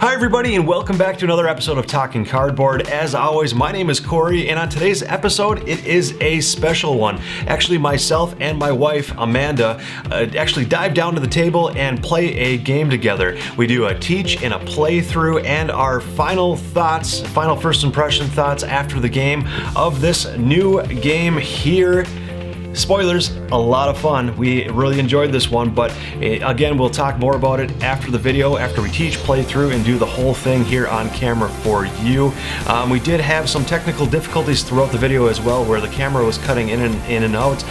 Hi everybody and welcome back to another episode of Talking Cardboard. As always, my name is Cory, and on today's episode it is a special one. Actually, myself and my wife Amanda actually dive down to the table and play a game together. We do a teach and a playthrough and our final thoughts, final first impression thoughts after the game of this new game here. Spoilers, a lot of fun. We really enjoyed this one, but again, we'll talk more about it after the video, after we teach, play through, and do the whole thing here on camera for you. We did have some technical difficulties throughout the video as well, where the camera was cutting in and out.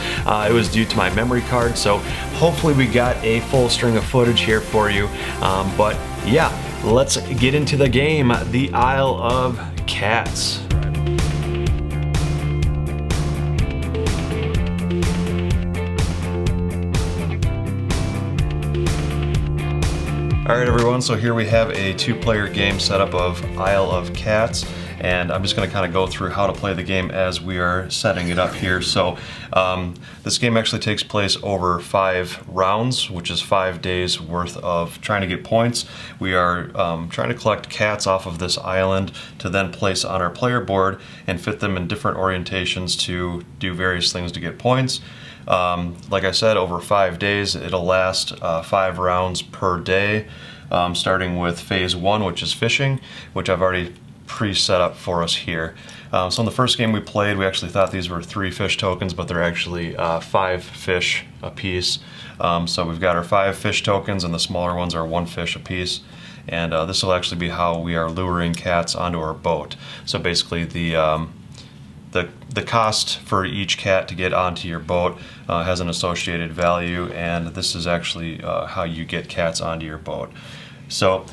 It was due to my memory card, so hopefully we got a full string of footage here for you. But yeah, let's get into the game, the Isle of Cats. Alright everyone, so here we have a two-player game setup of Isle of Cats, and I'm just going to kind of go through how to play the game as we are setting it up here. So this game actually takes place over 5 rounds, which is 5 days worth of trying to get points. We are trying to collect cats off of this island to then place on our player board and fit them in different orientations to do various things to get points. Like I said, over 5 days, it'll last 5 rounds per day, starting with phase 1, which is fishing, which I've already pre-set up for us here. So in the first game we played, we actually thought these were 3 fish tokens, but they're actually 5 fish a piece. So we've got our 5 fish tokens, and the smaller ones are 1 fish a piece. And this will actually be how we are luring cats onto our boat. So basically the cost for each cat to get onto your boat has an associated value, and this is actually how you get cats onto your boat. So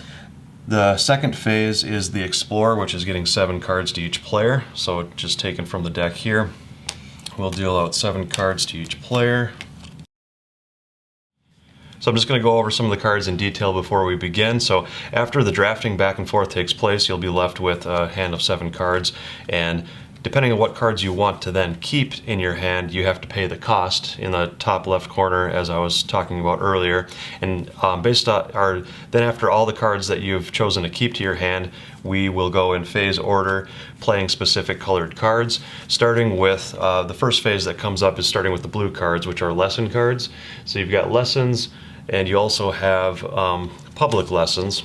the second phase is the Explore, which is getting 7 cards to each player. So just taken from the deck here, we'll deal out 7 cards to each player. So I'm just going to go over some of the cards in detail before we begin. So after the drafting back and forth takes place, you'll be left with a hand of 7 cards, and depending on what cards you want to then keep in your hand, you have to pay the cost in the top left corner, as I was talking about earlier. And then after all the cards that you've chosen to keep to your hand, we will go in phase order, playing specific colored cards. Starting with the first phase that comes up is starting with the blue cards, which are lesson cards. So you've got lessons, and you also have public lessons,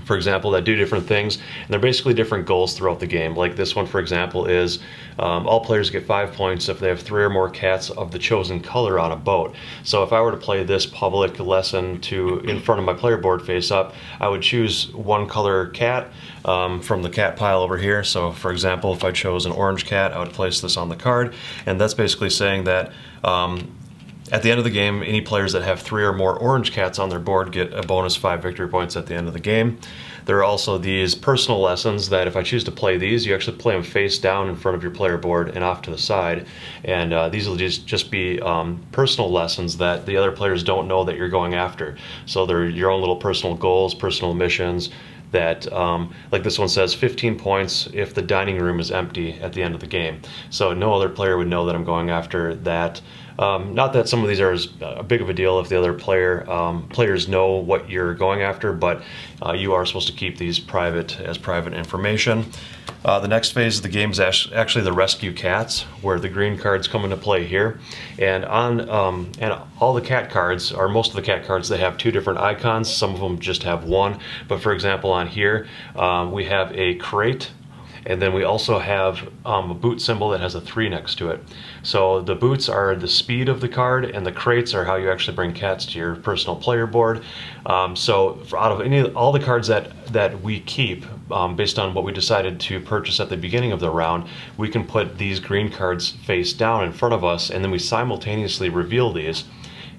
for example, that do different things, and they're basically different goals throughout the game. Like this one, for example, is all players get 5 points if they have 3 or more cats of the chosen color on a boat. So if I were to play this public lesson in front of my player board face up, I would choose 1 color cat from the cat pile over here. So for example, if I chose an orange cat, I would place this on the card, and that's basically saying that at the end of the game, any players that have 3 or more orange cats on their board get a bonus 5 victory points at the end of the game. There are also these personal lessons that if I choose to play these, you actually play them face down in front of your player board and off to the side. And these will just be personal lessons that the other players don't know that you're going after. So they're your own little personal goals, personal missions, that like this one says 15 points if the dining room is empty at the end of the game. So no other player would know that I'm going after that. Not that some of these are as big of a deal if the other players know what you're going after, but you are supposed to keep these private information. The next phase of the game is actually the rescue cats, where the green cards come into play here. And all the cat cards, or most of the cat cards, they have 2 different icons. Some of them just have 1. But for example, on here we have a crate, and then we also have a boot symbol that has a 3 next to it. So the boots are the speed of the card, and the crates are how you actually bring cats to your personal player board. So out of all the cards that we keep, based on what we decided to purchase at the beginning of the round, we can put these green cards face down in front of us, and then we simultaneously reveal these.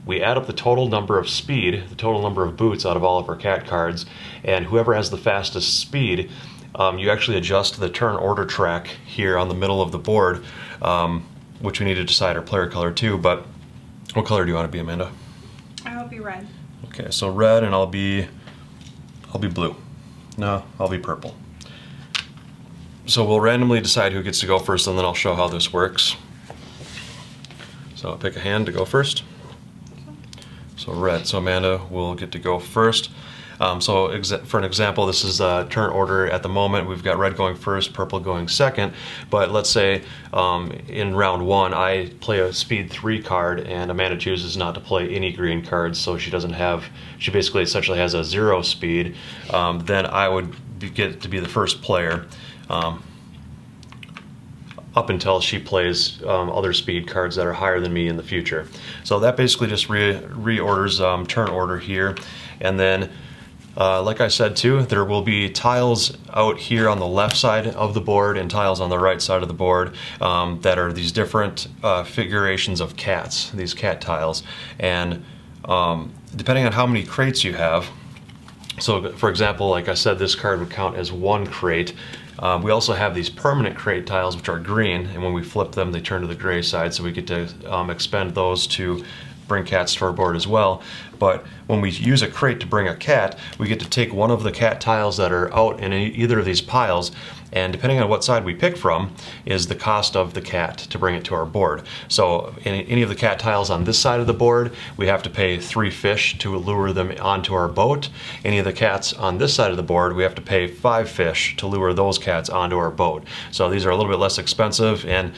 We add up the total number of speed, the total number of boots out of all of our cat cards, and whoever has the fastest speed, you actually adjust the turn order track here on the middle of the board, which we need to decide our player color too. But what color do you want to be, Amanda? I will be red. Okay, so red, and I'll be blue. No, I'll be purple. So we'll randomly decide who gets to go first, and then I'll show how this works. So I'll pick a hand to go first. So red. So Amanda will get to go first. For an example, this is turn order at the moment. We've got red going first, purple going second. But let's say in round 1, I play a speed 3 card, and Amanda chooses not to play any green cards, so she basically essentially has a 0 speed. Then I would get to be the first player. Up until she plays other speed cards that are higher than me in the future. So that basically just reorders turn order here. And then, like I said too, there will be tiles out here on the left side of the board and tiles on the right side of the board that are these different figurations of cats, these cat tiles. And depending on how many crates you have, so for example, like I said, this card would count as 1 crate. We also have these permanent crate tiles, which are green, and when we flip them, they turn to the gray side, so we get to expend those to bring cats to our board as well. But when we use a crate to bring a cat, we get to take one of the cat tiles that are out in either of these piles, and depending on what side we pick from is the cost of the cat to bring it to our board. So in any of the cat tiles on this side of the board, we have to pay 3 fish to lure them onto our boat. Any of the cats on this side of the board, we have to pay 5 fish to lure those cats onto our boat. So these are a little bit less expensive, and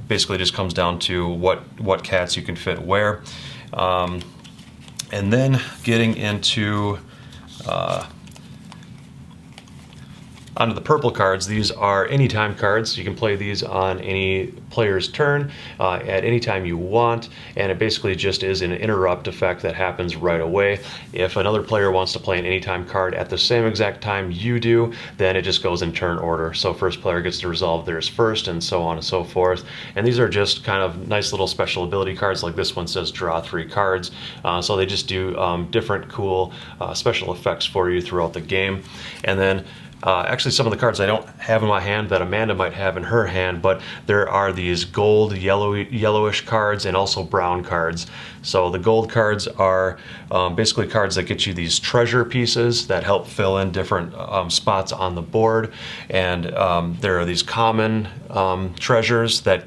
basically just comes down to what cats you can fit where. And then getting into onto the purple cards, these are anytime cards. You can play these on any player's turn at any time you want, and it basically just is an interrupt effect that happens right away. If another player wants to play an anytime card at the same exact time you do, then it just goes in turn order. So first player gets to resolve theirs first, and so on and so forth. And these are just kind of nice little special ability cards. Like this one says draw 3 cards. So they just do different cool special effects for you throughout the game. And then actually, some of the cards I don't have in my hand that Amanda might have in her hand, but there are these gold, yellowish cards and also brown cards. So the gold cards are basically cards that get you these treasure pieces that help fill in different spots on the board. And there are these common treasures that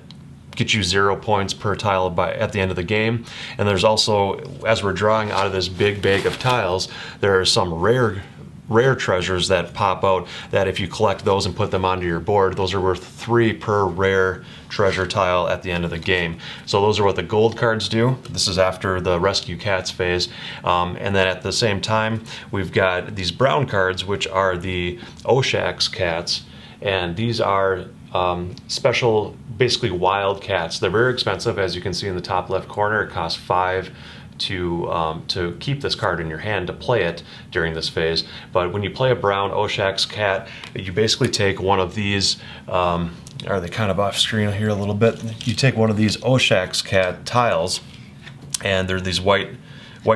get you 0 points per tile at the end of the game. And there's also, as we're drawing out of this big bag of tiles, there are some rare treasures that pop out that if you collect those and put them onto your board, those are worth 3 per rare treasure tile at the end of the game. So those are what the gold cards do. This is after the rescue cats phase. And then at the same time, we've got these brown cards, which are the Oshax cats. And these are special, basically wild cats. They're very expensive, as you can see in the top left corner. It costs 5 to keep this card in your hand to play it during this phase. But when you play a brown Oshax cat, you basically take one of these, are they kind of off screen here a little bit? You take one of these Oshax cat tiles, and they're these white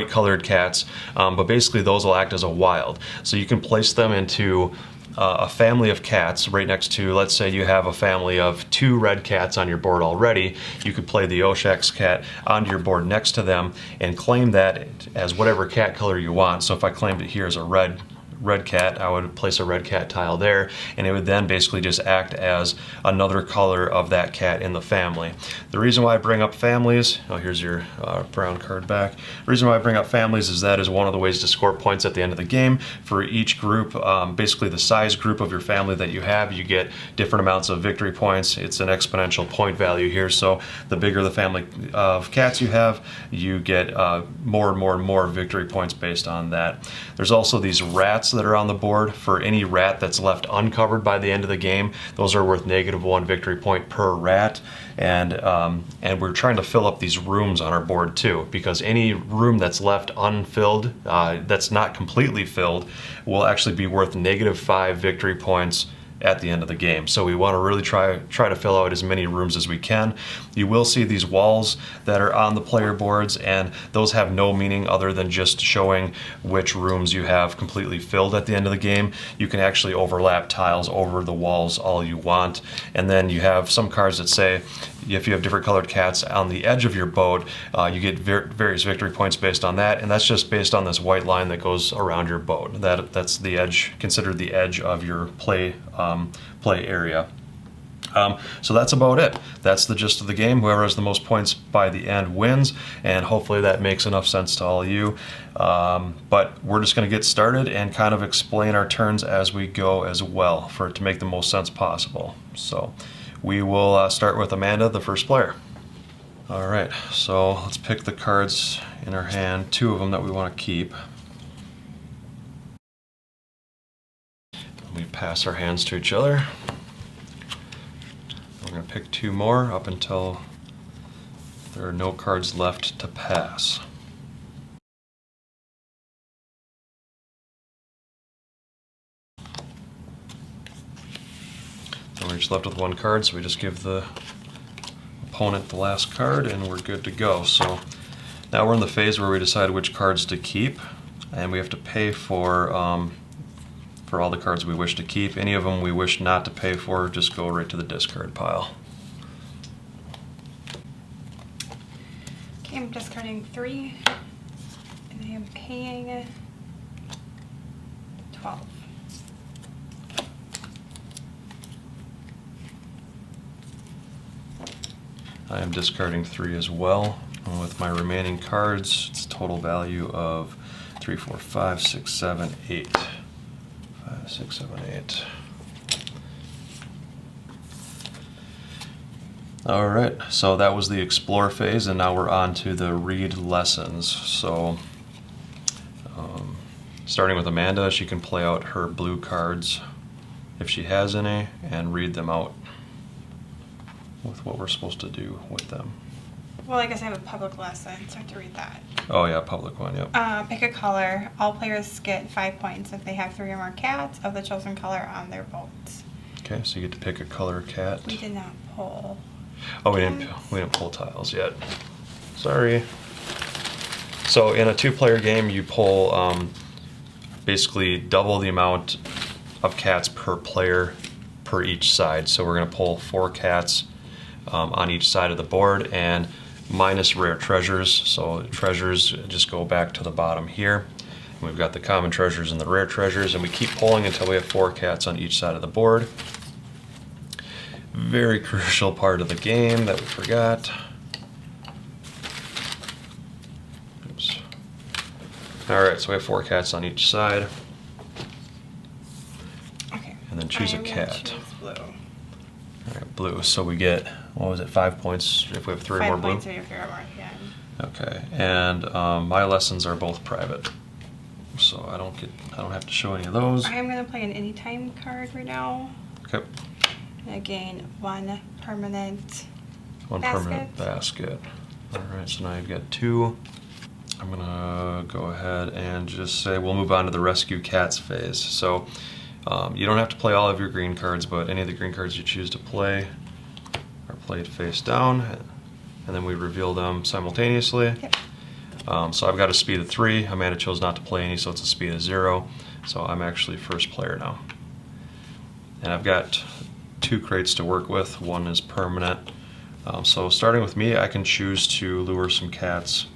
colored cats, but basically those will act as a wild. So you can place them into a family of cats right next to, let's say you have a family of 2 red cats on your board already. You could play the Oshax cat onto your board next to them and claim that as whatever cat color you want. So if I claimed it here as a red cat, I would place a red cat tile there, and it would then basically just act as another color of that cat in the family. The reason why I bring up families, oh, here's your brown card back. The reason why I bring up families is that is one of the ways to score points at the end of the game. For each group, basically the size group of your family that you have, you get different amounts of victory points. It's an exponential point value here, so the bigger the family of cats you have, you get more and more and more victory points based on that. There's also these rats that are on the board. For any rat that's left uncovered by the end of the game, those are worth -1 victory point per rat. And we're trying to fill up these rooms on our board too, because any room that's left unfilled, that's not completely filled, will actually be worth -5 victory points at the end of the game. So we want to really try to fill out as many rooms as we can. You will see these walls that are on the player boards, and those have no meaning other than just showing which rooms you have completely filled at the end of the game. You can actually overlap tiles over the walls all you want. And then you have some cards that say if you have different colored cats on the edge of your boat, you get various victory points based on that, and that's just based on this white line that goes around your boat. That's the edge, considered the edge of your play area. So that's about it. That's the gist of the game. Whoever has the most points by the end wins, and hopefully that makes enough sense to all of you. But we're just going to get started and kind of explain our turns as we go as well for it to make the most sense possible. So we will start with Amanda, the first player. All right, so let's pick the cards in our hand, 2 of them that we want to keep. We pass our hands to each other. We're going to pick 2 more up until there are no cards left to pass. So we're just left with 1 card, so we just give the opponent the last card and we're good to go. So now we're in the phase where we decide which cards to keep, and we have to pay for all the cards we wish to keep. Any of them we wish not to pay for, just go right to the discard pile. Okay, I'm discarding 3, and I am paying 12. I am discarding 3 as well. And with my remaining cards, it's a total value of 3, 4, 5, 6, 7, 8. 5, 6, 7, 8. All right, so that was the explore phase, and now we're on to the read lessons. So starting with Amanda, she can play out her blue cards if she has any and read them out with what we're supposed to do with them. Well, I guess I have a public lesson, so I have to read that. Oh yeah, public one, yep. Pick a color. All players get 5 points if they have 3 or more cats of the chosen color on their boat. Okay, so you get to pick a color cat. We did not pull. Oh, we didn't pull tiles yet. Sorry. So in a 2-player game, you pull basically double the amount of cats per player per each side. So we're going to pull 4 cats on each side of the board, and minus rare treasures. So treasures just go back to the bottom here. And we've got the common treasures and the rare treasures, and we keep pulling until we have 4 cats on each side of the board. Very crucial part of the game that we forgot. Oops. All right, so we have 4 cats on each side. Okay. And then choose a I'm cat. gonna choose blue. All right, blue. So we get, what was it, 5 points if we have 3 or more 5 blue? points if you have 3 or more, yeah. Okay, and my lessons are both private, so I don't have to show any of those. I am gonna play an anytime card right now. Okay. And gain 1 permanent. 1 permanent basket. All right, so now you've got 2. I'm gonna go ahead and just say we'll move on to the rescue cats phase. So you don't have to play all of your green cards, but any of the green cards you choose to play are played face down, and then we reveal them simultaneously. Yep. So I've got a speed of 3. Amanda chose not to play any, so it's a speed of 0. So I'm actually first player now. And I've got 2 crates to work with. 1 is permanent. So starting with me, I can choose to lure some cats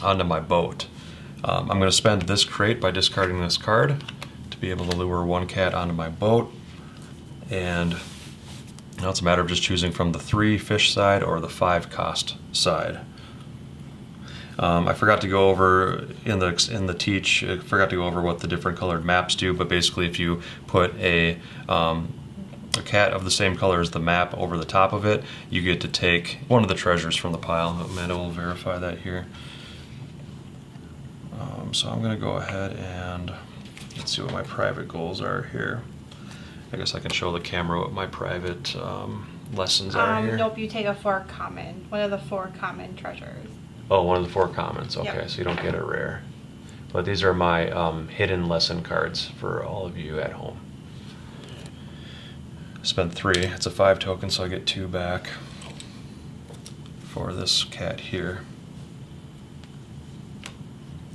onto my boat. I'm going to spend this crate by discarding this card to be able to lure 1 cat onto my boat. And now it's a matter of just choosing from the 3 fish side or the 5 cost side. I forgot to go over in the teach. I forgot to go over what the different colored maps do. But basically, if you put a cat of the same color as the map over the top of it, you get to take one of the treasures from the pile. Amanda will verify that here. So I'm going to go ahead and let's see what my private goals are here. I guess I can show the camera what my private lessons are here. Nope, you take a 4 common. One of the 4 common treasures. Oh, one of the 4 commons. Okay, Yep. so you don't get a rare. But these are my hidden lesson cards for all of you at home. Spend 3. It's a 5 token, so I get 2 back for this cat here.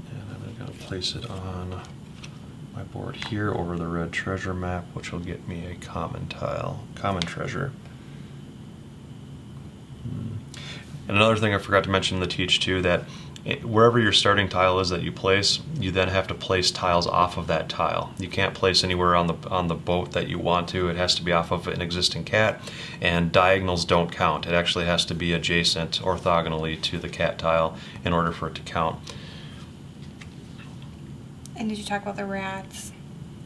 And I'm going to place it on my board here over the red treasure map, which will get me a common tile, common treasure. And another thing I forgot to mention in the teach too, that Wherever your starting tile is that you place, you then have to place tiles off of that tile. You can't place anywhere on the boat that you want to. It has to be off of an existing cat, and diagonals don't count. It actually has to be adjacent orthogonally to the cat tile in order for it to count. And did you talk about the rats?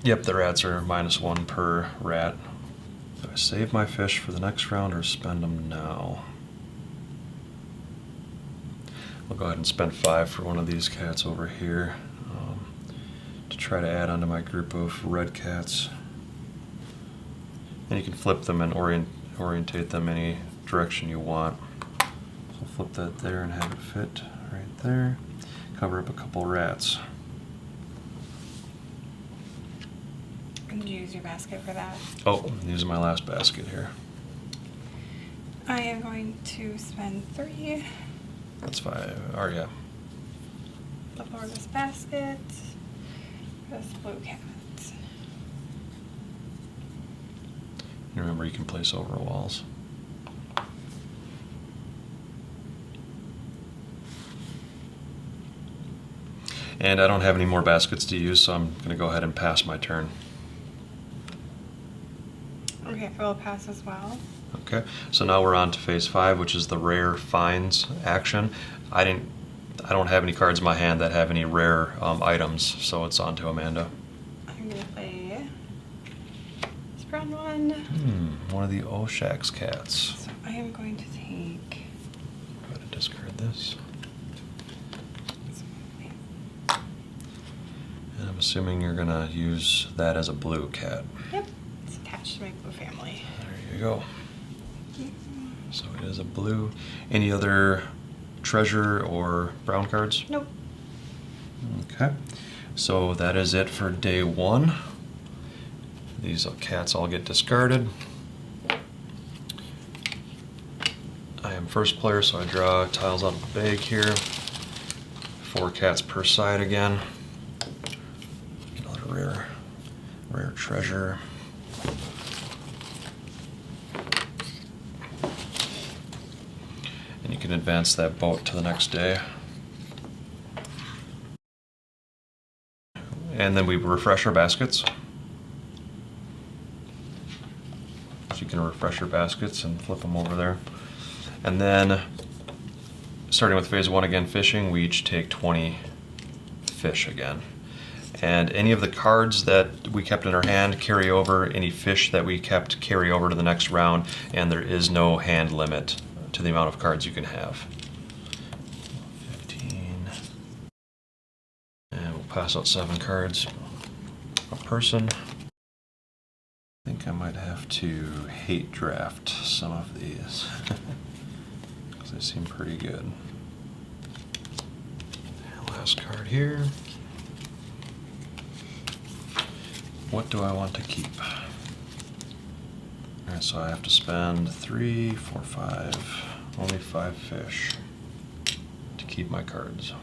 Yep, the rats are -1 per rat. Do I save my fish for the next round or spend them now? I'll go ahead and spend 5 for one of these cats over here to try to add onto my group of red cats. And you can flip them and orientate them any direction you want. So flip that there and have it fit right there. Cover up a couple rats. Did you use your basket for that? Oh, I'm using my last basket here. I am going to spend 3. That's 5. Or yeah. Flip over this basket for this blue cat. And remember, you can place over walls. And I don't have any more baskets to use, so I'm going to go ahead and pass my turn. Okay, I will pass as well. Okay, so now we're on to phase 5, which is the rare finds action. I don't have any cards in my hand that have any rare items, so it's on to Amanda. I'm gonna play this brown one. One of the Oshak's cats. So I am going to take. Go ahead and discard this. And I'm assuming you're gonna use that as a blue cat. Yep, it's attached to my blue family. There you go. So it is a blue. Any other treasure or brown cards? Nope. Okay. So that is it for day 1. These cats all get discarded. I am first player, so I draw tiles out of the bag here. 4 cats per side again. Another rare treasure. And you can advance that boat to the next day. And then we refresh our baskets. So you can refresh your baskets and flip them over there. And then, starting with phase 1 again, fishing, we each take 20 fish again. And any of the cards that we kept in our hand carry over, any fish that we kept carry over to the next round, and there is no hand limit to the amount of cards you can have. 15. And we'll pass out 7 cards a person. I think I might have to hate draft some of these because they seem pretty good. And last card here. What do I want to keep? Alright, so I have to spend 3, 4, 5, only 5 fish to keep my cards.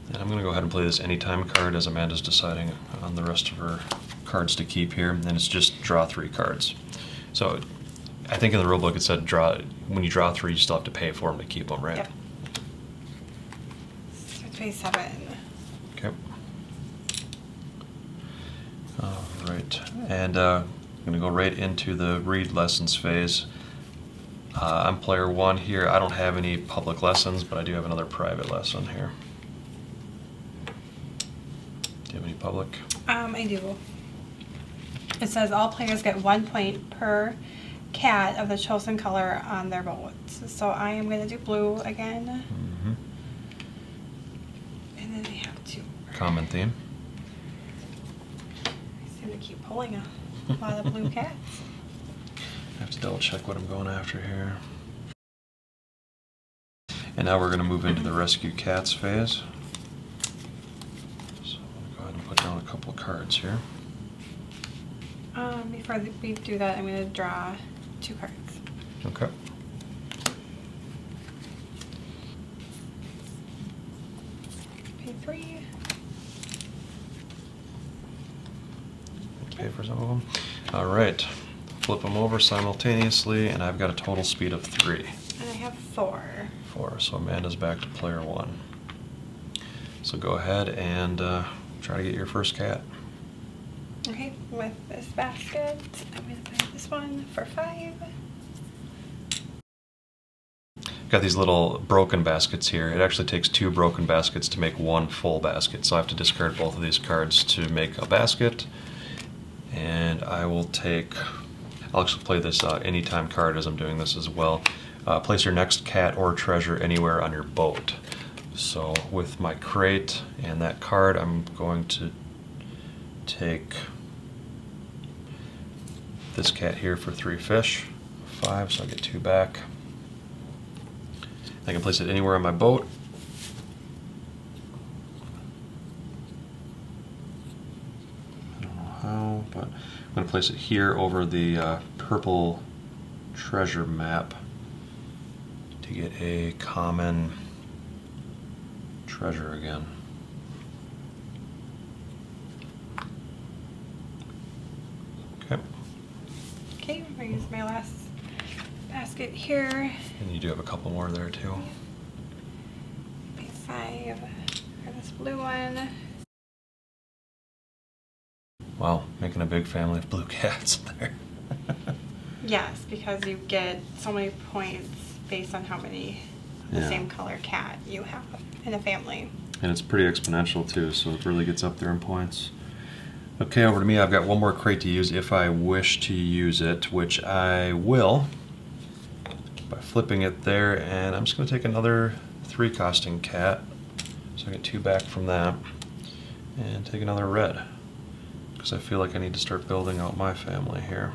And I'm going to go ahead and play this anytime card as Amanda's deciding on the rest of her cards to keep here. And it's just draw 3 cards. So I think in the rulebook it said when you draw 3, you still have to pay for them to keep them, right? Yep. So phase 7. Okay. All right, and I'm going to go right into the read lessons phase. I'm player 1 here. I don't have any public lessons, but I do have another private lesson here. Do you have any public? I do. It says all players get 1 point per cat of the chosen color on their boats. So I am going to do blue again. Mm-hmm. And then they have 2. Common theme. I seem to keep pulling a lot of blue cats. I have to double check what I'm going after here. And now we're going to move into the rescue cats phase. So I'm going to go ahead and put down a couple of cards here. Before we do that, I'm going to draw 2 cards. Okay. Pay 3. Pay for some of them. All right. Flip them over simultaneously, and I've got a total speed of 3. And I have 4. 4, so Amanda's back to player 1. So go ahead and try to get your first cat. Okay, with this basket, I'm going to play this one for 5. Got these little broken baskets here. It actually takes 2 broken baskets to make 1 full basket, so I have to discard both of these cards to make a basket. And I'll actually play this anytime card as I'm doing this as well. Place your next cat or treasure anywhere on your boat. So with my crate and that card, I'm going to take this cat here for 3 fish, 5, so I get 2 back. I can place it anywhere on my boat. I don't know how, but I'm going to place it here over the purple treasure map to get a common treasure again. Okay. Okay, I'm going to use my last basket here. And you do have a couple more there too. Maybe 5 for this blue one. Wow, making a big family of blue cats there. Yes, because you get so many points based on how many the Yeah. same color cat you have in a family. And it's pretty exponential too, so it really gets up there in points. Okay, over to me. I've got one more crate to use if I wish to use it, which I will by flipping it there, and I'm just going to take another 3 costing cat, so I get 2 back from that, and take another red, because I feel like I need to start building out my family here.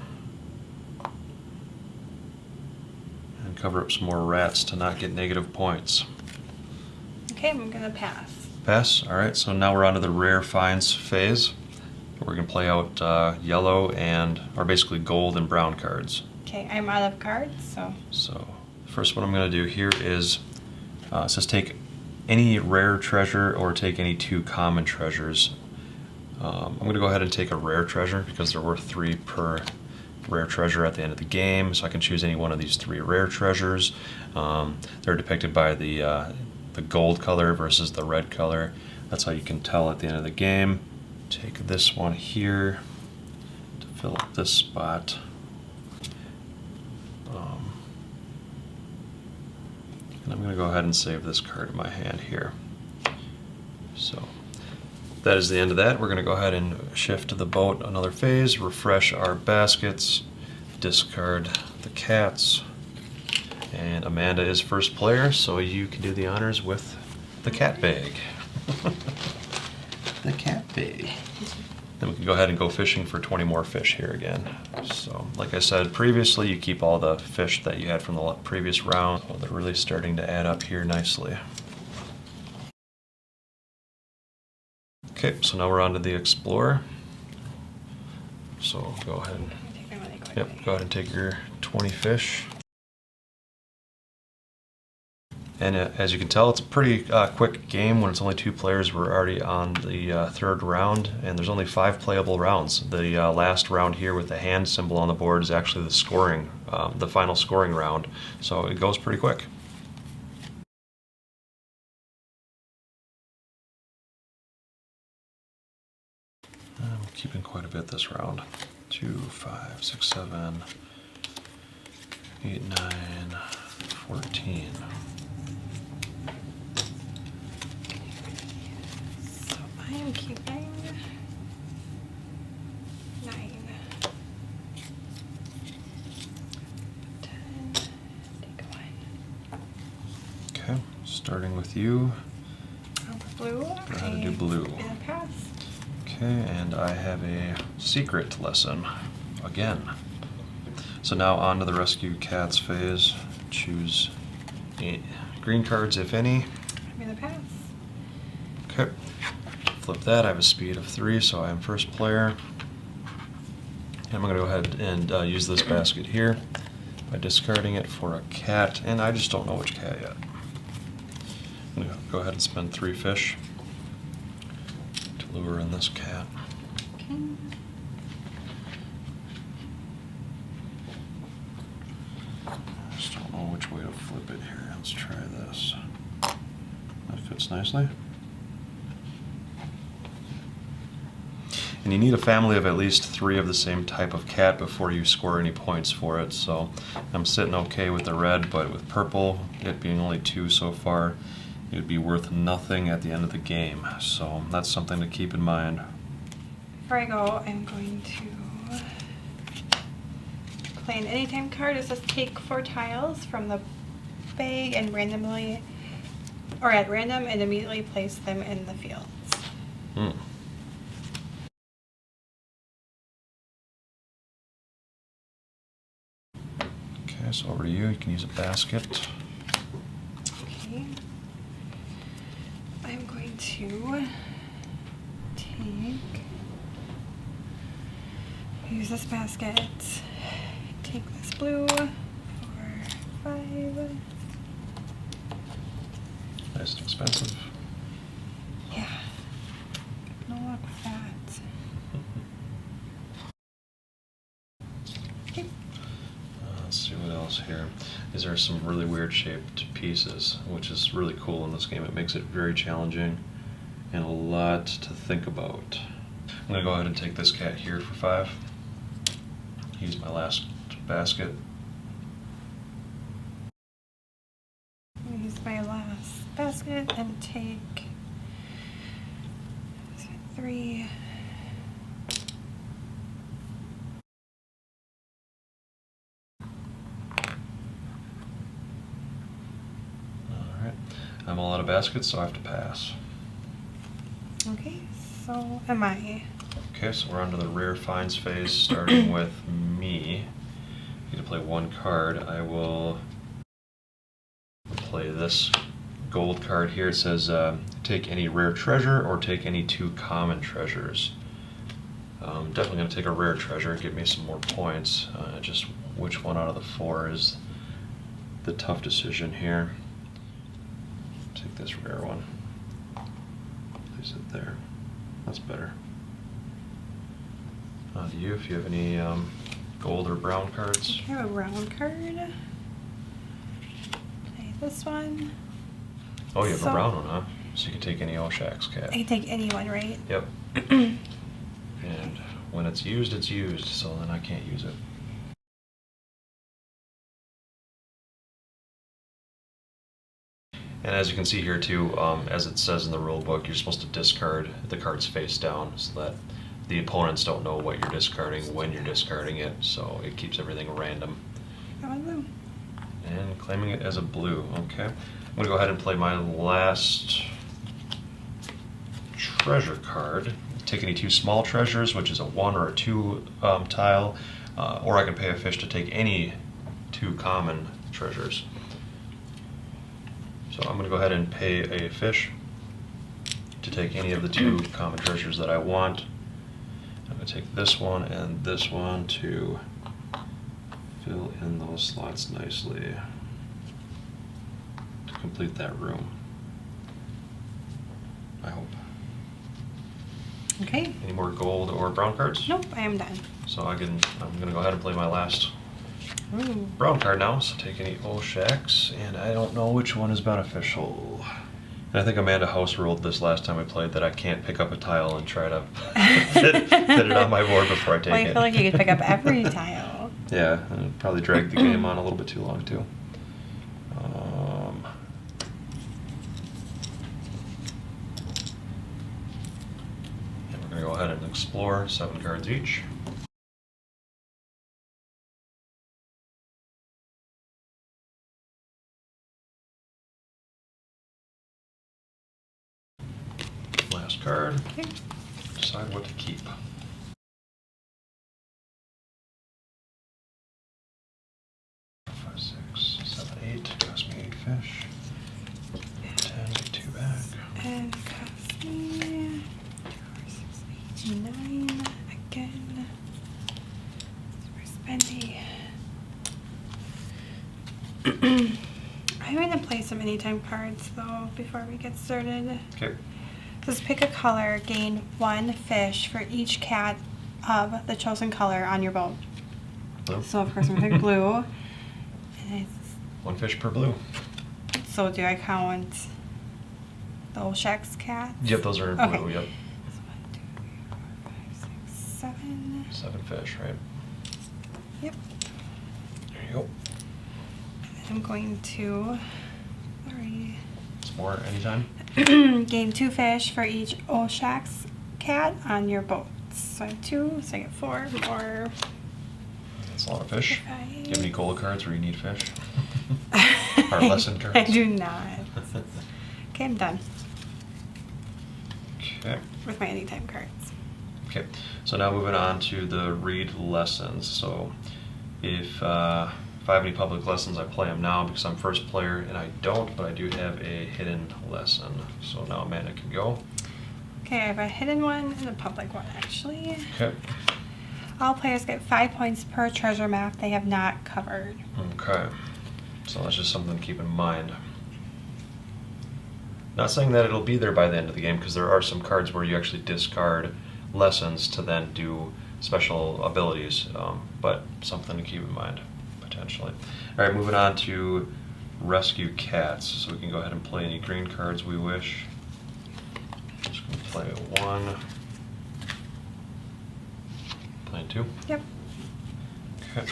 And cover up some more rats to not get negative points. Okay, I'm going to pass. Pass. All right, so now we're on to the rare finds phase. We're going to play out yellow or basically gold and brown cards. Okay, I'm out of cards, so. So the first one I'm going to do here is, it says take any rare treasure or take any 2 common treasures. I'm going to go ahead and take a rare treasure because there were 3 per rare treasure at the end of the game, so I can choose any one of these 3 rare treasures. They're depicted by the gold color versus the red color. That's how you can tell at the end of the game. Take this one here to fill up this spot. And I'm going to go ahead and save this card in my hand here. So that is the end of that. We're going to go ahead and shift to the boat another phase, refresh our baskets, discard the cats, and Amanda is first player, so you can do the honors with the cat bag. The cat bag. Then we can go ahead and go fishing for 20 more fish here again. So, like I said previously, you keep all the fish that you had from the previous round. Oh, they're really starting to add up here nicely. Okay, so now we're on to the Explorer. So go ahead and, Take my money quickly. go ahead and take your 20 fish. And as you can tell, it's a pretty quick game. When it's only 2 players, we're already on the 3rd round, and there's only 5 playable rounds. The last round here with the hand symbol on the board is actually the final scoring round, so it goes pretty quick. I'm keeping quite a bit this round. 2, 5, 6, 7, 8, 9, 14. So I am keeping 9, 10, take 1. Okay, starting with you. Blue. We're going to do blue. I'm gonna pass. Okay, and I have a secret lesson again. So now on to the rescue cats phase. Choose green cards, if any. I'm gonna pass. Okay, flip that. I have a speed of 3, so I am first player. And I'm going to go ahead and use this basket here by discarding it for a cat, and I just don't know which cat yet. I'm going to go ahead and spend 3 fish to lure in this cat. Okay. I just don't know know which way to flip it here. Let's try this. That fits nicely. And you need a family of at least 3 of the same type of cat before you score any points for it. So I'm sitting okay with the red, but with purple, it being only 2 so far, it would be worth nothing at the end of the game. So that's something to keep in mind. Before I go, I'm going to play an anytime card. It says take 4 tiles from the bag and randomly, or at random, and immediately place them in the fields. Okay, so over to you. You can use a basket. Okay. I'm going to use this basket, take this blue for 5. Nice and expensive. Yeah, no luck with that. Okay. Let's see what else here. These are some really weird shaped pieces, which is really cool in this game. It makes it very challenging and a lot to think about. I'm going to go ahead and take this cat here for 5. Use my last basket. Use my last basket and take 3. Alright. I'm all out of baskets, so I have to pass. Okay, so am I. Okay, so we're on to the rare finds phase, starting with me. I get to play 1 card. I will play this gold card here. It says take any rare treasure or take any 2 common treasures. Definitely going to take a rare treasure, give me some more points. Just which one out of the 4 is the tough decision here. Take this rare one. Place it there. That's better. Do you, if you have any gold or brown cards? I have a brown card. Play this one. Oh, you have a brown one, huh? So you can take any Oshak's cat. I can take any one, right? Yep. And when it's used, so then I can't use it. And as you can see here too, as it says in the rule book, you're supposed to discard the cards face down so that the opponents don't know what you're discarding when you're discarding it, so it keeps everything random. That one blue. And claiming it as a blue, okay. I'm going to go ahead and play my last treasure card. Take any 2 small treasures, which is a 1 or a 2 tile, or I can pay a fish to take any 2 common treasures. So I'm going to go ahead and pay a fish to take any of the 2 common treasures that I want. I'm going to take this one and this one to fill in those slots nicely to complete that room, I hope. Okay. Any more gold or brown cards? Nope, I am done. So I'm going to go ahead and play my last Ooh. brown card now. So take any Oshak's, and I don't know which one is beneficial. And I think Amanda house ruled this last time we played that I can't pick up a tile and try to fit it on my board before I take Well, I it. feel like you could pick up every tile. Yeah, and it'd probably drag the game on a little bit too long too. And we're going to go ahead and explore 7 cards each. Last card. Okay. Decide what to keep. 5, 6, 7, 8. Cost me 8 fish. 10, get 2 back. And it cost me 4, 6, 8, 9 again. So we're spendy. I'm going to play some anytime cards though before we get started. Okay. Just pick a color, gain 1 fish for each cat of the chosen color on your boat. Blue. So of course I'm going to pick blue. And 1 fish per blue. So do I count the old Shaq's cats? Yep, those are in Okay. blue, yep. So 1, 2, 3, 4, 5, 6, 7. 7 fish, right? Yep. There you go. And I'm going to, sorry, It's more anytime. gain 2 fish for each old Shaq's cat on your boat. So I have 2, so I get 4 more. That's a lot of fish. Okay. Do you have any cola cards where you need fish? Or lesson cards? I do not. Okay, I'm done Okay. with my anytime cards. Okay. So now moving on to the read lessons. So if I have any public lessons, I play them now because I'm first player, and I don't, but I do have a hidden lesson. So now Amanda can go. Okay, I have a hidden one and a public one, actually. Okay. All players get 5 points per treasure map they have not covered. Okay. So that's just something to keep in mind. Not saying that it'll be there by the end of the game, because there are some cards where you actually discard lessons to then do special abilities, but something to keep in mind, potentially. All right, moving on to rescue cats. So we can go ahead and play any green cards we wish. Just going to play 1. Playing 2. Yep. Okay.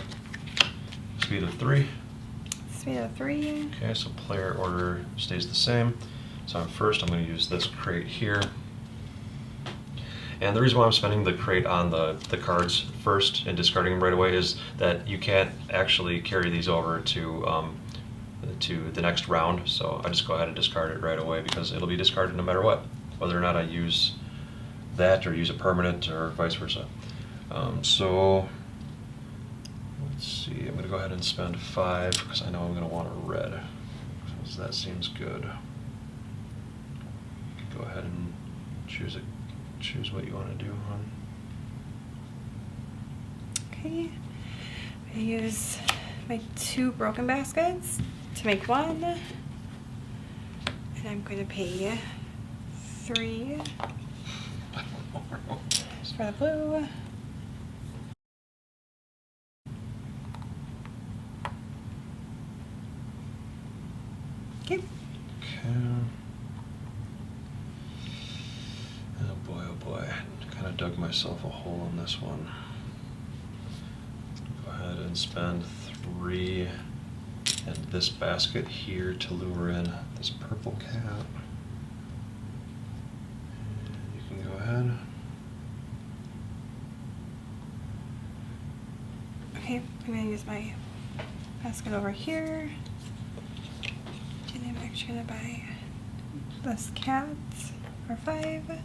Speed of 3. Speed of 3. Okay, so player order stays the same. So I'm first, I'm going to use this crate here. And the reason why I'm spending the crate on the cards first and discarding them right away is that you can't actually carry these over to the next round. So I just go ahead and discard it right away because it'll be discarded no matter what, whether or not I use that or use a permanent or vice versa. So let's see, I'm going to go ahead and spend 5 because I know I'm going to want a red. Because that seems good. Go ahead and choose what you want to do, hon. Okay. I use my 2 broken baskets to make 1. And I'm going to pay 3 for the blue. Okay. Okay. Oh boy. Kind of dug myself a hole in this one. Go ahead and spend 3 and this basket here to lure in this purple cat. And you can go ahead. Okay, I'm going to use my basket over here. And I'm actually going to buy this cat for 5.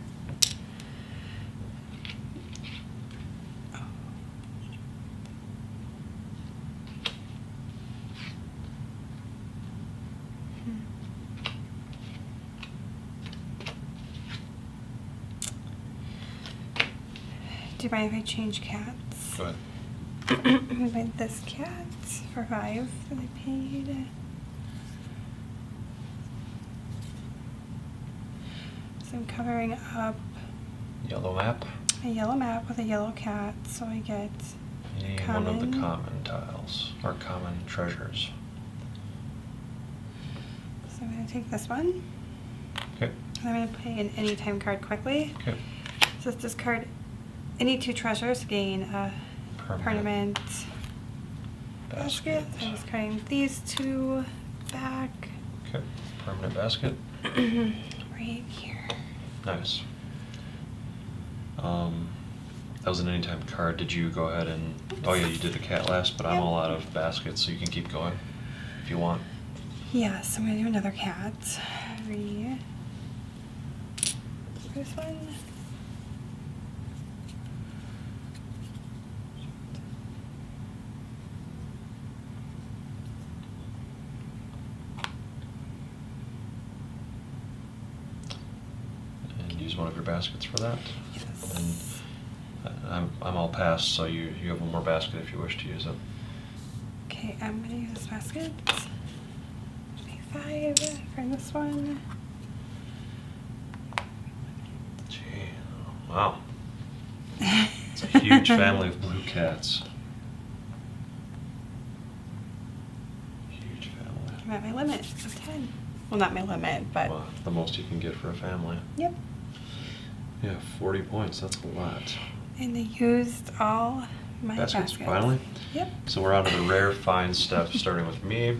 Do you mind if I change cats? Go ahead. I'm going to buy this cat for 5 that I paid. So I'm covering up Yellow map. a yellow map with a yellow cat, so I get Any one of the common tiles or common treasures. So I'm going to take this one. Okay. And I'm going to play an anytime card quickly. Okay. So let's discard any 2 treasures to gain a permanent basket. I'm discarding these 2 back. Okay. Permanent basket. Right here. Nice. That was an anytime card. Did you go ahead and... Oh yeah, you did the cat last, but I'm Yep. all out of baskets, so you can keep going if you want. Yes, I'm going to do another cat. 3. This one. And use one of your baskets for that. Yes. And I'm all past, so you have one more basket if you wish to use it. Okay, I'm going to use this basket. Pay 5 for this one. Gee, wow. It's a huge family of blue cats. Huge family. I'm at my limit of 10. Well, not my limit, but Well, the most you can get for a family. yep. Yeah, 40 points. That's a lot. And I used all my baskets. Finally? Yep. So we're on to the rare find step, starting with me.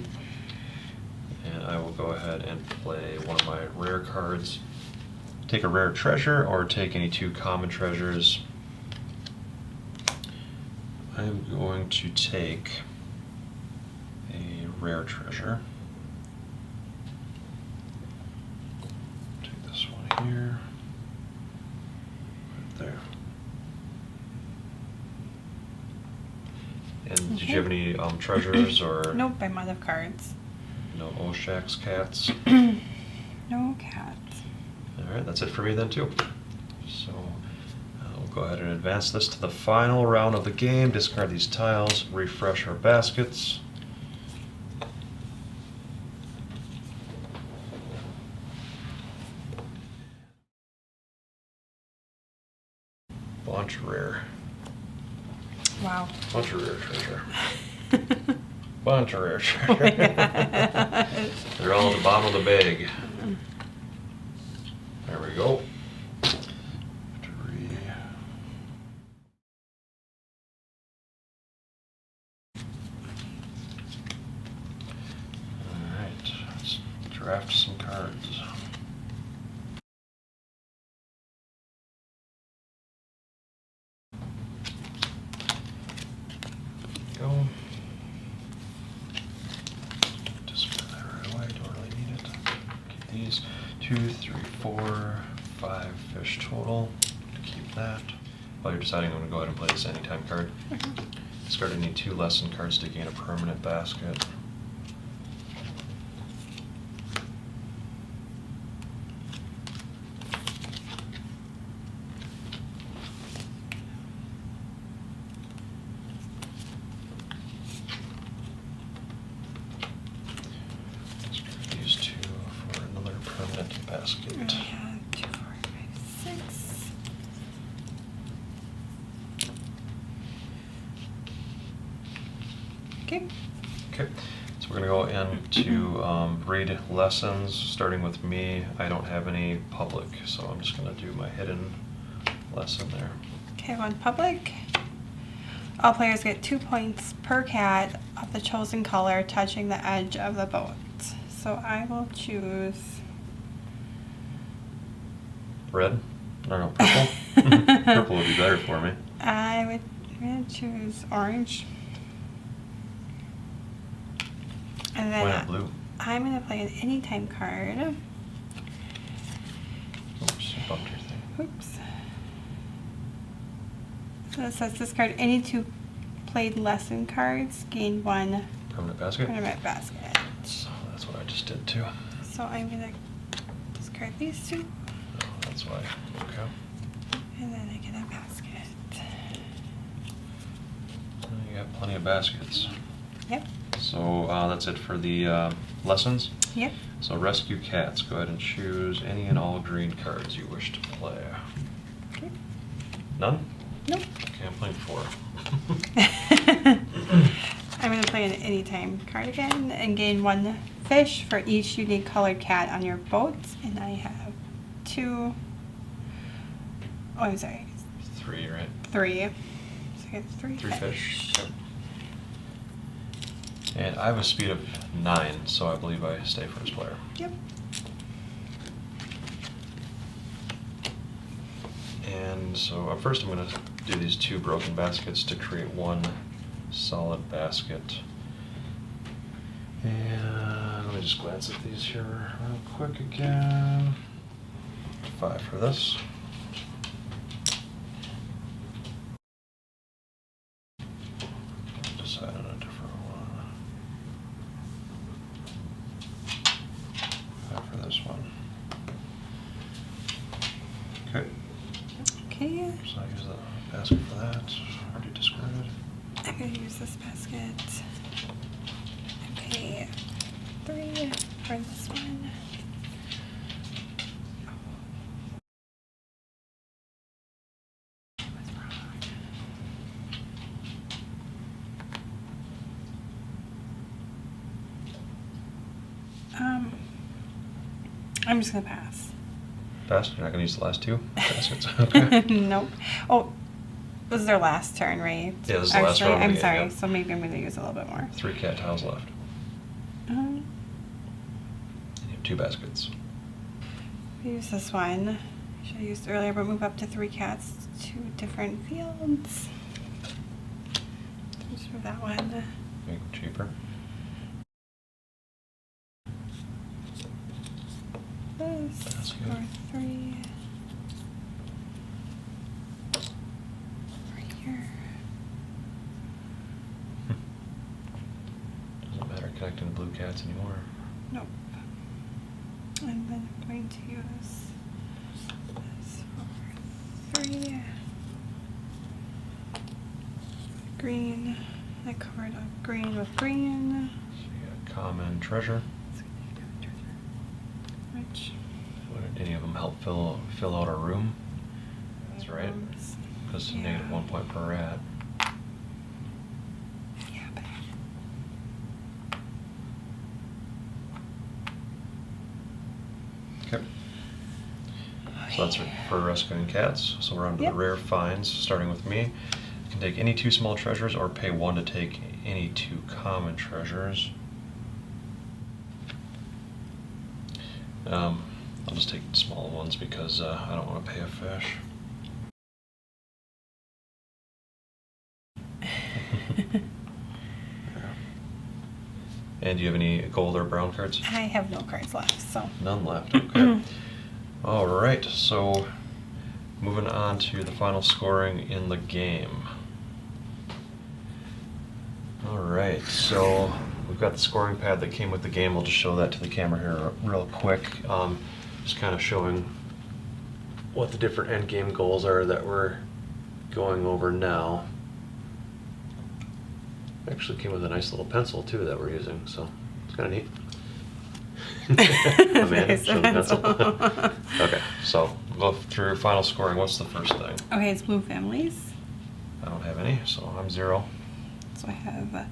And I will go ahead and play one of my rare cards. Take a rare treasure or take any 2 common treasures. I am going to take a rare treasure. Take this one here. Right there. And did you have any treasures or? Nope, I'm out of cards. No Oshak's cats? No cats. Alright, that's it for me then too. So we'll go ahead and advance this to the final round of the game. Discard these tiles, refresh our baskets. Bunch of rare. Wow. Bunch of rare treasure. Bunch of rare treasure. Oh my gosh. They're all at the bottom of the bag. There we go. 3. Alright, let's draft some cards. Go. Discard that right away, don't really need it. Keep these 2, 3, 4, 5 fish total. Keep that. While you're deciding, I'm going to go ahead and play this anytime card. Discard any 2 lesson cards to gain a permanent basket. Discard these 2 for another permanent basket. I have 2, 4, 5, 6. Okay. Okay, so we're going to go into read lessons, starting with me. I don't have any public, so I'm just going to do my hidden lesson there. Okay, one public. All players get 2 points per cat of the chosen color touching the edge of the boat. So I will choose Red? No, purple. Purple would be better for me. I'm gonna choose orange. And then Why not blue? I'm gonna play an anytime card. Oops, you bumped your thing. Oops. So it says discard any 2 played lesson cards, gain 1 Permanent basket? permanent basket. So that's what I just did too. So I'm gonna discard these 2, Oh, that's why. Okay. and then I get a basket. You got plenty of baskets. Yep. So that's it for the lessons. Yep. So rescue cats. Go ahead and choose any and all green cards you wish to play. Okay. None? Nope. Okay, I'm playing 4. I'm going to play an anytime card again and gain 1 fish for each unique colored cat on your boat. And I have 2. Oh, I'm sorry. 3, right? 3. So I get 3 3 fish. fish. Yep. And I have a speed of 9, so I believe I stay first player. Yep. And so first I'm going to do these 2 broken baskets to create 1 solid basket. And let me just glance at these here real quick again. 5 for this. Decide on a different one. 5 for this one. Okay. Okay. So I use the basket for that. Already discarded. I'm going to use this basket. Okay. 3 for this one. What's wrong? I'm just gonna pass. Pass? You're not going to use the last two baskets? Okay. Nope. Oh, this is their last turn, right? Yeah, this is the last Actually, round of the I'm game, sorry. yeah. So maybe I'm gonna use a little bit more. 3 cat tiles left. Um, You have 2 baskets. use this one. Should have used earlier, but move up to 3 cats, 2 different fields. Just move that one. Make them cheaper. This That's for good. 3. Right here. Doesn't matter connecting to blue cats anymore. Nope. And then I'm going to use this for 3. Green. I covered up green with green. So you got common treasure. Which Would any of them help fill out our room? That's right. Because Yeah. negative 1 point per rat. Yeah, but Okay. So that's it for rescuing cats. So we're on to Yep. the rare finds, starting with me. You can take any 2 small treasures or pay 1 to take any 2 common treasures. I'll just take small ones because I don't want to pay a fish. And do you have any gold or brown cards? I have no cards left, so. None left, okay. All right, so moving on to the final scoring in the game. All right, so we've got the scoring pad that came with the game. We'll just show that to the camera here real quick. Just kind of showing what the different end game goals are that we're going over now. Actually came with a nice little pencil too that we're using, so it's kind of neat. Amanda, Nice show the pencil. pencil. Okay, so we'll go through final scoring. What's the first thing? Okay, it's blue families. I don't have any, so I'm 0. So I have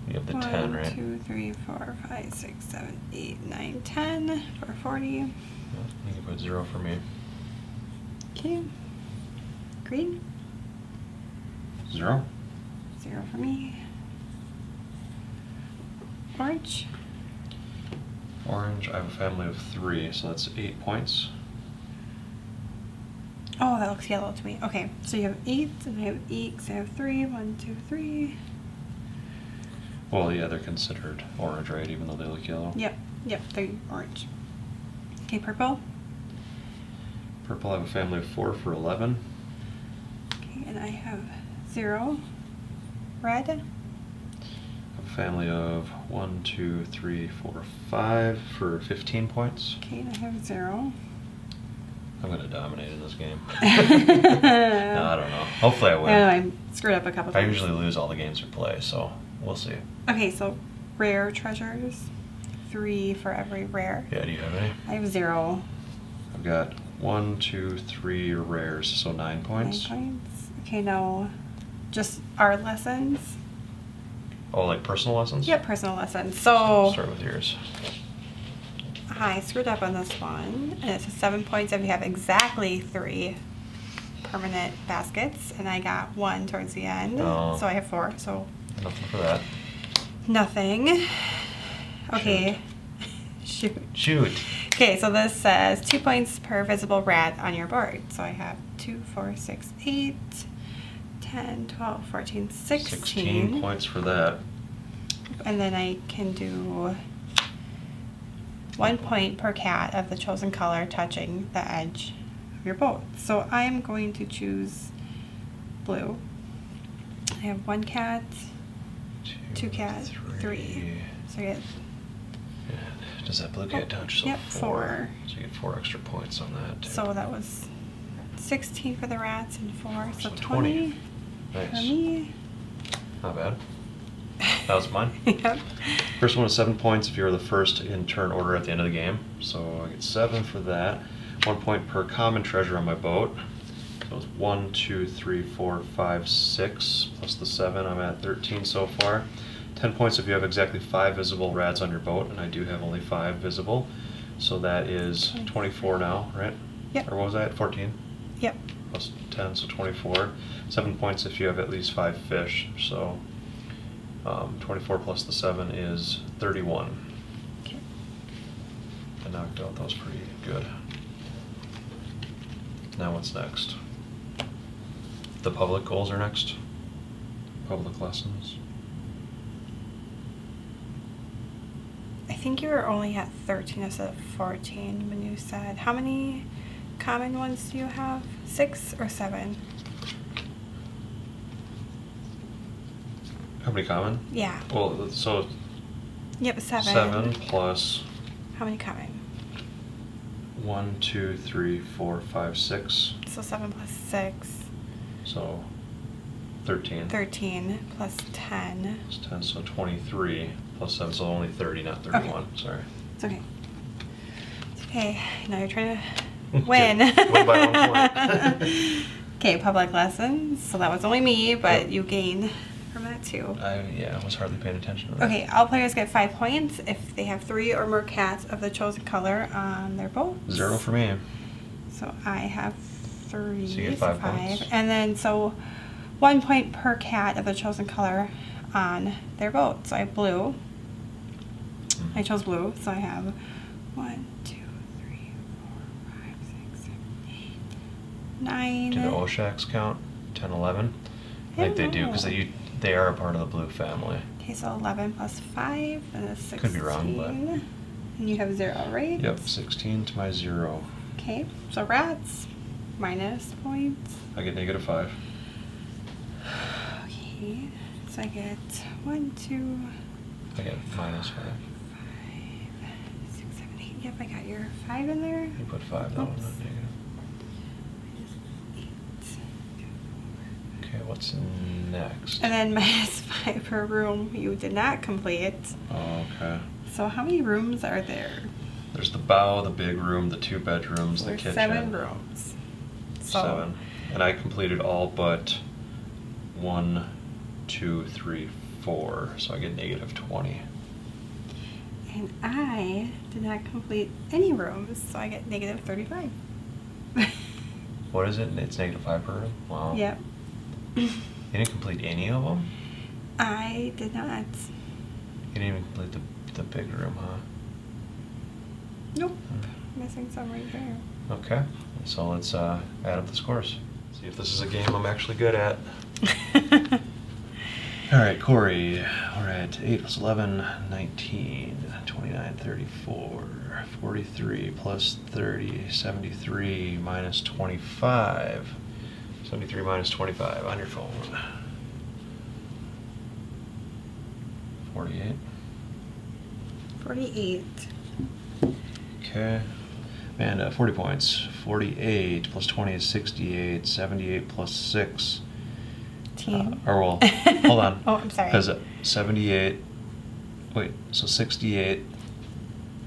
You have the 1, 10, right? 2, 3, 4, 5, 6, 7, 8, 9, 10 for 40. Yeah, you can put 0 for me. Okay. Green. 0. 0 for me. Orange. Orange, I have a family of 3, so that's 8 points. Oh, that looks yellow to me. Okay, so you have 8, and I have 8, because I have 3. 1, 2, 3. Well, yeah, they're considered orange, right? Even though they look yellow. Yep, they're orange. Okay, purple. Purple, I have a family of 4 for 11. Okay, and I have 0. Red. I have a family of 1, 2, 3, 4, 5 for 15 points. Okay, and I have 0. I'm going to dominate in this game. No, I don't know. Hopefully I win. I screwed up a couple I times. usually lose all the games we play, so we'll see. Okay, so rare treasures. 3 for every rare. Yeah, do you have any? I have 0. I've got 1, 2, 3 rares, so 9 points. 9 points. Okay, now just art lessons. Oh, like personal lessons? Yep, personal lessons. So Start with yours. I screwed up on this one, and it says 7 points if you have exactly 3 permanent baskets, and I got 1 towards the end, Oh. so I have 4. So Nothing for that. nothing. Okay. Shoot. Shoot. Okay, so this says 2 points per visible rat on your board. So I have 2, 4, 6, 8, 10, 12, 14, 16. 16 points for that. And then I can do 1 point per cat of the chosen color touching the edge of your boat. So I am going to choose blue. I have 1 cat, 2 cat, 3. So I get And does that blue cat touch? So Yep, 4. 4. So you get 4 extra points on that. Too. So that was 16 for the rats and 4, so So 20 for Nice. me. Not bad. That was mine. Yep. First one was 7 points if you were the first in turn order at the end of the game. So I get 7 for that. 1 point per common treasure on my boat. So it's 1, 2, 3, 4, 5, 6 plus the 7. I'm at 13 so far. 10 points if you have exactly 5 visible rats on your boat, and I do have only 5 visible. So that is 24 now, right? Yep. Or what was that, 14? Yep. Plus 10, so 24. 7 points if you have at least 5 fish, so 24 plus the 7 is 31. Okay. I knocked out, that was pretty good. Now what's next? The public goals are next. Public lessons. I think you were only at 13 instead of 14 when you said, how many common ones do you have? 6 or 7? How many common? Yeah. Well, so Yep, 7. 7 plus How many common? 1, 2, 3, 4, 5, 6. So 7 plus 6. So 13. 13 plus 10. It's 10, so 23 plus 7, so only 30, not 31. Okay. Sorry. It's okay. It's okay. Now you're trying to Okay. win. Win by 1 point. Okay, public lessons. So that was only me, but Yep. you gain from that too. I was hardly paying attention to that. Okay, all players get 5 points if they have 3 or more cats of the chosen color on their boat. 0 for me. So I have 3. So you get 5 points. And then so 1 point per cat of the chosen color on their boat. So I have blue. Mm-hmm. I chose blue, so I have 1, 2, 3, 4, 5, 6, 7, 8, 9. Do the Oshaks count? 10, 11? I think they do, because they are a part of the blue family. Okay, so 11 plus 5, and that's 16. Could be wrong, but... And you have 0, right? Yep, 16 to my 0. Okay, so rats, minus points. I get negative 5. Okay, so I get 1, 2, I get minus 5. 5, 6, 7, 8. Yep, I got your 5 in there. You put 5, that Oops. one's not negative. Minus 8. Okay, what's next? And then minus 5 per room you did not complete. Oh, okay. So how many rooms are there? There's the bow, the big room, the 2 bedrooms, the There's kitchen. 7 rooms. So 7. And I completed all but 1, 2, 3, 4. So I get negative 20. And I did not complete any rooms, so I get negative 35. What is it? It's negative 5 per room? Wow. Yep. You didn't complete any of them? I did not. You didn't even complete the big room, huh? Nope. Missing some right there. Okay. So let's add up the scores. See if this is a game I'm actually good at. All right, Cory, we're at 8 plus 11, 19, 29, 34, 43 plus 30, 73 minus 25. 73 minus 25 on your phone. 48. 48. Okay. Amanda, 40 points. 48 plus 20 is 68. 78 plus 6. Team. Or well, hold on. Oh, I'm sorry. Because 78. Wait, so 68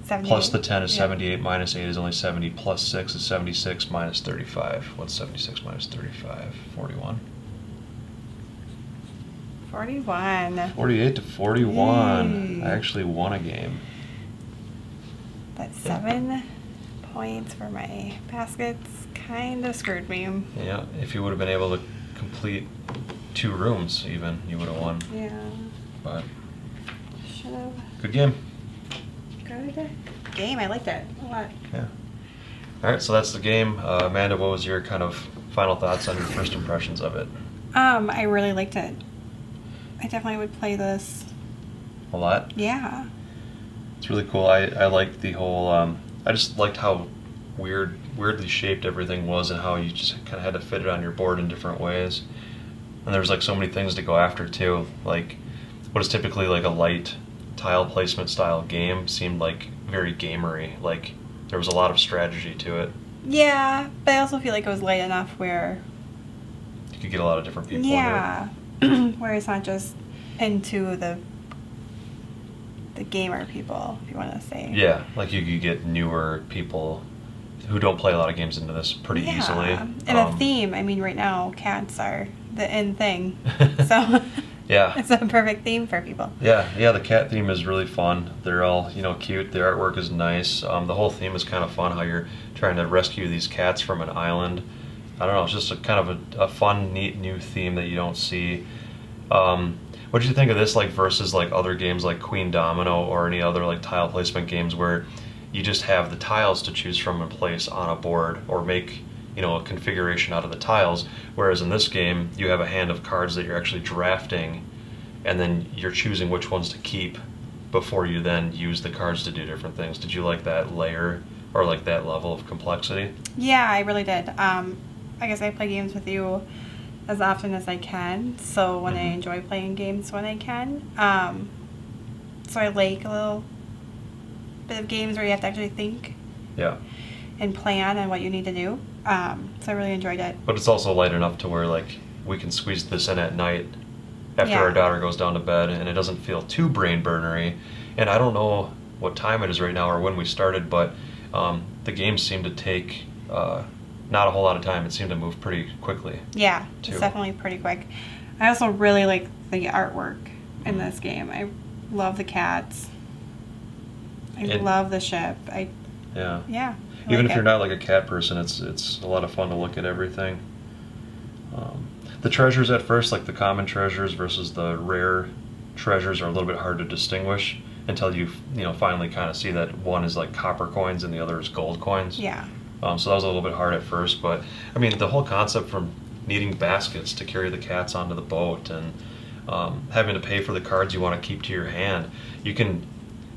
78. plus the 10 is Yeah. 78 minus 8 is only 70 plus 6 is 76 minus 35. What's 76 minus 35? 41. 41. 48 to 41. Yay. I actually won a game. That's 7 points for my baskets. Kind of screwed me. Yeah, if you would have been able to complete 2 rooms even, you would have won. Yeah. But Should have. good game. Good game. I liked it a lot. Yeah. All right, so that's the game. Amanda, what was your kind of final thoughts on your first impressions of it? I really liked it. I definitely would play this. A lot? Yeah. It's really cool. I liked the whole, I just liked how weirdly shaped everything was and how you just kind of had to fit it on your board in different ways. And there was like so many things to go after too. Like what is typically like a light tile placement style game seemed like very gamery. Like there was a lot of strategy to it. Yeah, but I also feel like it was light enough where. You could get a lot of different people Yeah. Where it's not just into the gamer people, if you want to say. into it. Yeah, like you could get newer people who don't play a lot of games into this pretty easily. And a theme. I mean, right now, cats are the in thing. So. Yeah. It's a perfect theme for people. Yeah, the cat theme is really fun. They're all, cute. The artwork is nice. The whole theme is kind of fun, how you're trying to rescue these cats from an island. I don't know, it's just a kind of a fun, neat, new theme that you don't see. What did you think of this, like, versus like other games like Queen Domino or any other like tile placement games where you just have the tiles to choose from and place on a board, or make, a configuration out of the tiles, whereas in this game you have a hand of cards that you're actually drafting, and then you're choosing which ones to keep before you then use the cards to do different things. Did you like that layer, or like that level of complexity? Yeah, I really did. I guess I play games with you as often as I can, so when I enjoy playing games when I can. So I like a little bit of games where you have to actually think Yeah. and plan on what you need to do. So I really enjoyed it. But it's also light enough to where, like, we can squeeze this in at night after Yeah. our daughter goes down to bed, and it doesn't feel too brain burnery. And I don't know what time it is right now or when we started, but the games seem to take not a whole lot of time. It seemed to move pretty quickly. Yeah, too. it's definitely pretty quick. I also really like the artwork in this game. I love the cats. I love the ship. Yeah. Yeah. I Even like if you're it. not like a cat person, it's a lot of fun to look at everything. The treasures at first, like the common treasures versus the rare treasures, are a little bit hard to distinguish until you finally kind of see that one is like copper coins and the other is gold coins. Yeah. So that was a little bit hard at first, but I mean the whole concept from needing baskets to carry the cats onto the boat, and having to pay for the cards you want to keep to your hand,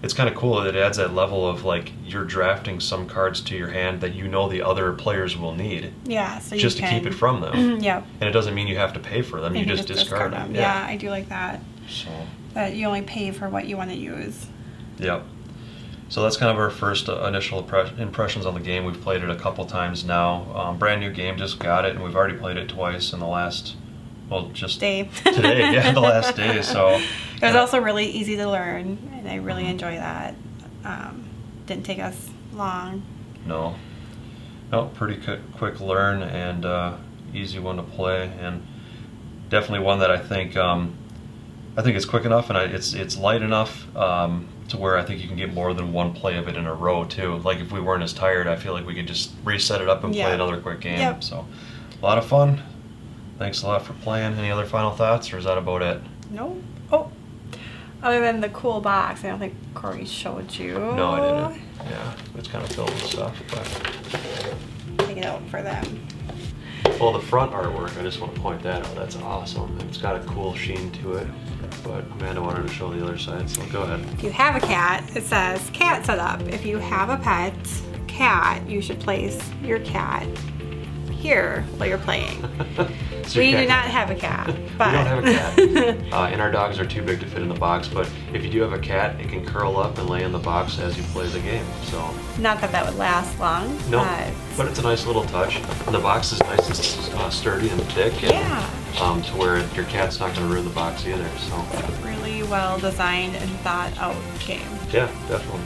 it's kind of cool. It adds that level of, like, you're drafting some cards to your hand that the other players will need. Yeah, so you just to can keep it from them. Yep. And it doesn't mean you have to pay for them. And You just discard them. Yeah, I do like that. So. That you only pay for what you want to use. Yep. So that's kind of our first initial impressions on the game. We've played it a couple times now. Brand new game, just got it, and we've already played it twice in the last, just Day. today. Yeah, the last day. So It was also really easy to learn, and I really enjoy that. Didn't take us long. No, pretty quick learn, and easy one to play, and definitely one that I think it's quick enough, and it's light enough to where I think you can get more than one play of it in a row too. Like if we weren't as tired, I feel like we could just reset it up and play another quick game. Yep. So a lot of fun. Thanks a lot for playing. Any other final thoughts, or is that about it? No. Oh, other than the cool box, I don't think Cory showed you. No, I didn't. Yeah, it's kind of filled with stuff, but Take it out for them. well, the front artwork, I just want to point that out. That's awesome. It's got a cool sheen to it. But Amanda wanted to show the other side, so go ahead. If you have a cat, it says cat setup. If you have a pet cat, you should place your cat here while you're playing. So We your do cat- not have a cat, but We don't have a cat, and our dogs are too big to fit in the box. But if you do have a cat, it can curl up and lay in the box as you play the game. So not that would last long. no, but it's a nice little touch. And the box is nice and sturdy and thick, and, Yeah. to where your cat's not going to ruin the box either. So Really well designed and thought out game. yeah, definitely.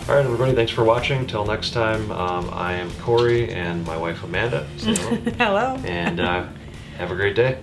All right, everybody, thanks for watching. Till next time, I am Cory, and my wife Amanda. Say hello. Hello. And have a great day.